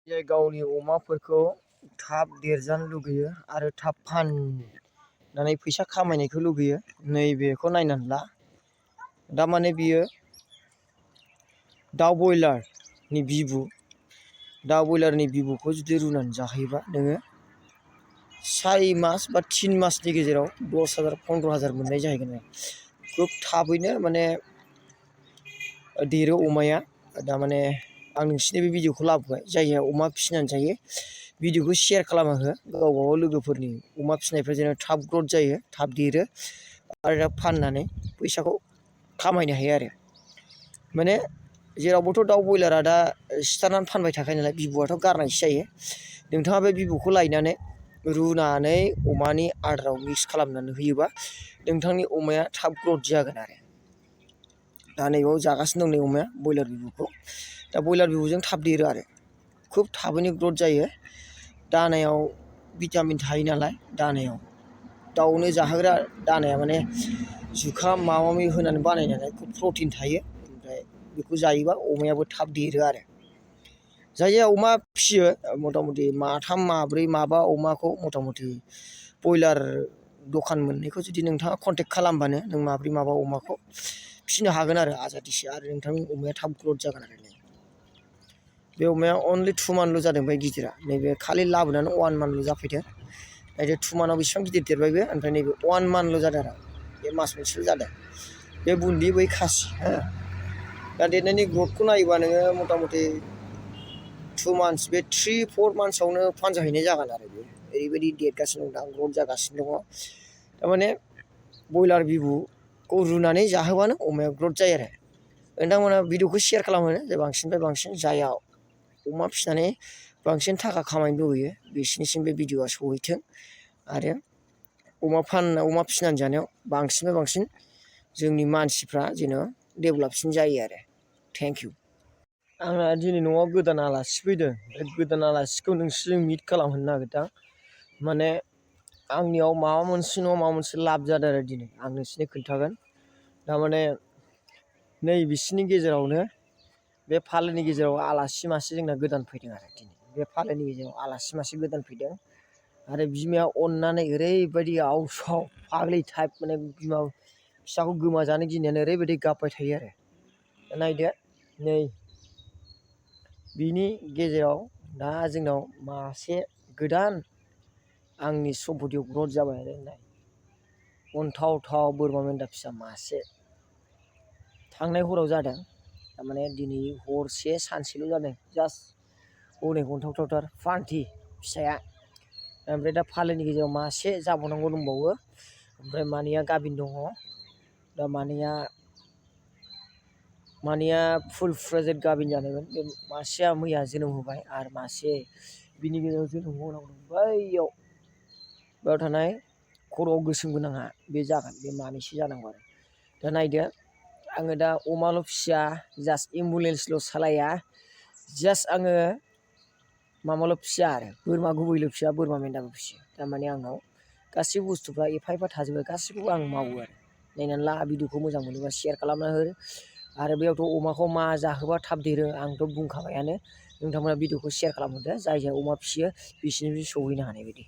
जाय गावनि अमाफोरखौ थाब देरजानो लुगैयो आरो थाब फाननानै फैसा खामायनायखौ लुगैयो नैबेखौ नायनानै ला। दा माने बियो दाउ बयलारनि बिबु, दाउ बयलारनि बिबुखौ जुदि रुनानै जाहोयोबा नोङो 4 मास बा 3 मासनि गेजेराव 10,000 15,000 मोननाय जाहैगोन आरो खोब थाबैनो माने देरो अमाया। दा माने आं नोंसिनि बे भिडिअखौ लाबोबाय जायहा अमा फिसिनानै जायो भिडिअखौ शेयार खालामना हो गावबागाव लोगोफोरनि अमा फिसिनायफ्रा जेन थाब ग्रथ जायो, थाब देरो आरो फाननानै फैसाखौ खामायनो हायो आरो। माने जेरावबोथ' दाउ बयलारा दा सिथारनानै फानबाय थाखायो नालाय बिबुआथ' गारनायसो जायो। नोंथाङा बे बिबुखौ लायनानै रुनानै अमानि आदाराव मिक्स खालामनानै होयोबा नोंथांनि अमाया थाब ग्रथ जागोन आरो। दा नैबाव जागासिनो दं नै अमाया बयलार बिबुखौ। दा बयलार बिबुजों थाब देरो आरो खोब थाबैनो ग्रथ जायो। दानायाव भिटामिन थायो नालाय दानायाव दाउनो जाहोग्रा दानाया माने जुखाम माबा माबि होनानै बानायनानै खोब प्रटिन थायो। ओमफ्राय बेखौ जायोबा अमायाबो थाब देरो आरो। जायहा अमा फिसियो मथा मथि माथाम माब्रै माबा अमाखौ मथा मथि बयलार दखान मोननैखौ जुदि नोंथाङा कन्टेक्ट खालामबानो नों माब्रै माबा अमाखौ फिसिनो हागोन आरो आजादिसो आरो नोंथांनि अमाया थाब ग्रथ जागोन आरो। बे अमाया अनलि 2 मान्थल' जादों ओमफ्राय गिदिरा नैबे खालि लाबोनानै 1 मान्थल' जाफैदों। ओमफ्राय 2 मान्थआव बेसेबां गिदिर देरबाय बे ओमफ्राय नैबे 1 मान्थल' जादों आरो बे मास मोनसेल' जादों। बे बुन्दि बै खासि हो। दा देरनायनि ग्रथखौ नायोबा नोङो मथा मथि 2 मान्थस बे 3-4 मान्थ्सआवनो फानजाहैनाय जागोन आरो बे ओरैबायदि देरगासिनो दं दा ग्रथ जागासिनो दङ। थारमाने बयलार बिबुखौ रुनानै जाहोबानो अमाया ग्रथ जायो आरो। नोंथांमोना भिडिअखौ शेयार खालामो जे बांसिननिफ्राय बांसिन जायहा अमा फिसिनानै बांसिन थाखा खामायनो लुबैयो बिसिनिसिम बे भिडिअआ सहैथों आरो अमा फिसिनानै जानायाव बांसिननिफ्राय बांसिन जोंनि मानसिफ्रा जेन' डेभेलपसिन जायो आरो। Thank you. आंना दिनै न'आव गोदान आलासि फैदों। बे गोदान आलासिखौ नोंसोरजों मिट खालामहोनो नागिरदों। माने आंनियाव माबा मोनसे नङा माबा मोनसे लाब जादों आरो दिनै आं नोंसिनो खोन्थागोन। थारमाने नै बिसिनि गेजेरावनो बे फालोनि गेजेराव आलासि मासे जोंना गोदान फैदों आरो दिनै बे फालोनि गेजेराव आलासि मासे गोदान फैदों आरो बिमाया अननानै ओरैबायदि आवसाव फाग्लि टाइप माने बिमा फिसाखौ गोमाजानो गिनायानो ओरैबायदि गाबबाय थायो आरो। नायदो नै बिनि गेजेराव दा जोंनाव मासे गोदान आंनि सम्पतियाव ग्रथ जाबाय आरो नाय अनथावथाव बोरमा मेन्दा फिसा मासे थांनाय हराव जादों। थारमाने दिनै हरसे सानसेल' जादों जास्ट हनै अनथावथावथार फान्थि फिसाया। ओमफ्राय दा फालोनि गेजेराव मासे जाबावनांगौ दंबावो ओमफ्राय मानैया गाभिन दङ। दा मानैया फुल फ्लेजेड गाभिन जानायमोन। बे मासेया मैया जोनोम होबाय आरो मासे बिनि गेजेराव जोनोम होनांगौ दं बैयाव बेयाव थानाय खर'आव गोसोम गोनाङा बे जागोन बे मानैसो जानांगौ आरो। दा नायदो आङो दा अमाल' फिसिया जास्ट एम्बुलेन्सल' सालाया जास्ट आङो माबाल' फिसिया आरो बोरमा गुबैल' फिसिया बोरमा मेन्दाबो फिसियो। थारमाने आंनाव गासैबो बुस्थुफ्रा एफा एफा थाजोबो गासैखौबो आं मावो आरो। नायनानै ला भिडिअखौ मोजां मोनोबा शेयार खालामना हो आरो बेयावथ' अमाखौ मा जाहोबा थाब देरो आंथ' बुंखाबायानो। नोंथांमोना भिडिअखौ शेयार खालामहरदो जाय जाय अमा फिसियो बिसिनिसिम सहैनो हानाय बायदि।